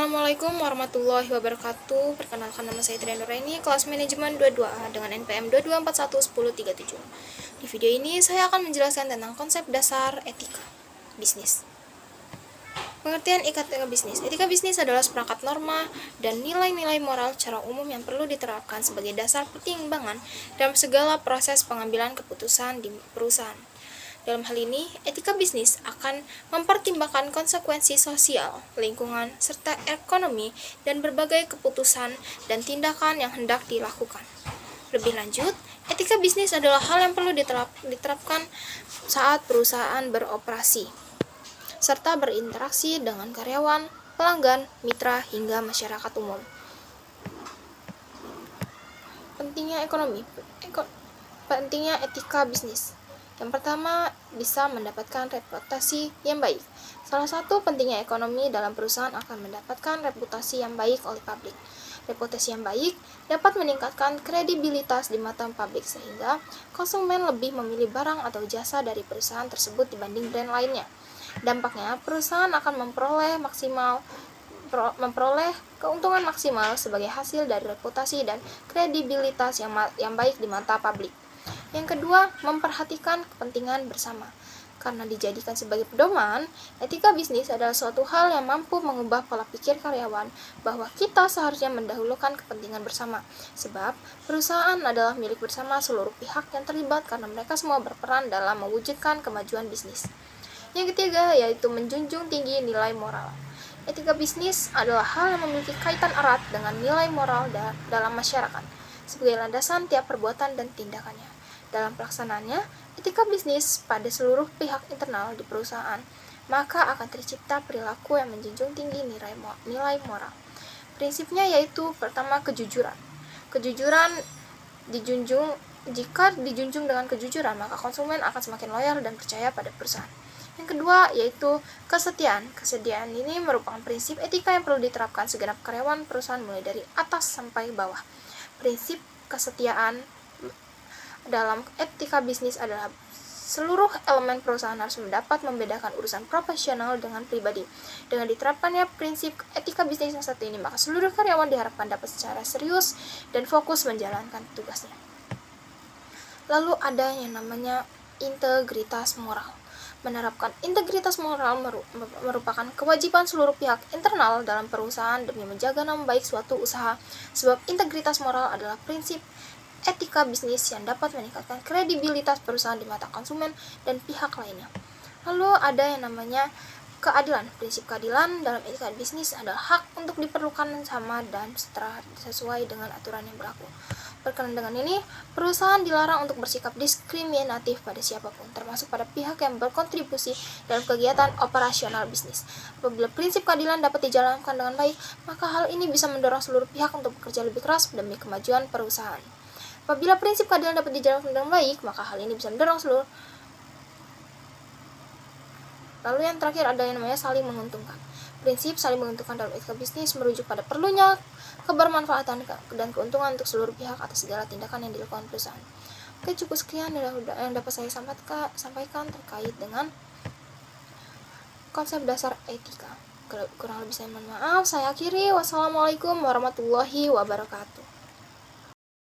Assalamualaikum warahmatullahi wabarakatuh. Perkenalkan, nama saya Triana Nuraini, kelas manajemen 22A dengan NPM 22411037. Di video ini saya akan menjelaskan tentang konsep dasar etika bisnis. Pengertian etika bisnis. Etika bisnis adalah seperangkat norma dan nilai-nilai moral secara umum yang perlu diterapkan sebagai dasar pertimbangan dalam segala proses pengambilan keputusan di perusahaan. Dalam hal ini, etika bisnis akan mempertimbangkan konsekuensi sosial, lingkungan, serta ekonomi dan berbagai keputusan dan tindakan yang hendak dilakukan. Lebih lanjut, etika bisnis adalah hal yang perlu diterapkan saat perusahaan beroperasi, serta berinteraksi dengan karyawan, pelanggan, mitra, hingga masyarakat umum. Pentingnya pentingnya etika bisnis. Yang pertama, bisa mendapatkan reputasi yang baik. Salah satu pentingnya ekonomi dalam perusahaan akan mendapatkan reputasi yang baik oleh publik. Reputasi yang baik dapat meningkatkan kredibilitas di mata publik sehingga konsumen lebih memilih barang atau jasa dari perusahaan tersebut dibanding brand lainnya. Dampaknya, perusahaan akan memperoleh keuntungan maksimal sebagai hasil dari reputasi dan kredibilitas yang baik di mata publik. Yang kedua, memperhatikan kepentingan bersama. Karena dijadikan sebagai pedoman, etika bisnis adalah suatu hal yang mampu mengubah pola pikir karyawan bahwa kita seharusnya mendahulukan kepentingan bersama. Sebab, perusahaan adalah milik bersama seluruh pihak yang terlibat karena mereka semua berperan dalam mewujudkan kemajuan bisnis. Yang ketiga, yaitu menjunjung tinggi nilai moral. Etika bisnis adalah hal yang memiliki kaitan erat dengan nilai moral dalam masyarakat, sebagai landasan tiap perbuatan dan tindakannya. Dalam pelaksanaannya, etika bisnis pada seluruh pihak internal di perusahaan, maka akan tercipta perilaku yang menjunjung tinggi nilai moral. Prinsipnya yaitu pertama, kejujuran. Kejujuran jika dijunjung dengan kejujuran, maka konsumen akan semakin loyal dan percaya pada perusahaan. Yang kedua, yaitu kesetiaan. Kesetiaan ini merupakan prinsip etika yang perlu diterapkan segenap karyawan perusahaan mulai dari atas sampai bawah. Prinsip kesetiaan dalam etika bisnis adalah seluruh elemen perusahaan harus dapat membedakan urusan profesional dengan pribadi. Dengan diterapkannya prinsip etika bisnis yang satu ini, maka seluruh karyawan diharapkan dapat secara serius dan fokus menjalankan tugasnya. Lalu ada yang namanya integritas moral. Menerapkan integritas moral merupakan kewajiban seluruh pihak internal dalam perusahaan demi menjaga nama baik suatu usaha, sebab integritas moral adalah prinsip etika bisnis yang dapat meningkatkan kredibilitas perusahaan di mata konsumen dan pihak lainnya. Lalu ada yang namanya keadilan. Prinsip keadilan dalam etika bisnis adalah hak untuk diperlukan sama dan setara sesuai dengan aturan yang berlaku. Berkenaan dengan ini, perusahaan dilarang untuk bersikap diskriminatif pada siapapun, termasuk pada pihak yang berkontribusi dalam kegiatan operasional bisnis. Apabila prinsip keadilan dapat dijalankan dengan baik, maka hal ini bisa mendorong seluruh pihak untuk bekerja lebih keras demi kemajuan perusahaan. Apabila prinsip keadilan dapat dijalankan dengan baik, maka hal ini bisa mendorong seluruh. Lalu yang terakhir ada yang namanya saling menguntungkan. Prinsip saling menguntungkan dalam etika bisnis merujuk pada perlunya kebermanfaatan dan keuntungan untuk seluruh pihak atas segala tindakan yang dilakukan perusahaan. Oke, cukup sekian yang dapat saya sampaikan terkait dengan konsep dasar etika. Kurang lebih saya mohon maaf. Saya akhiri. Wassalamualaikum warahmatullahi wabarakatuh.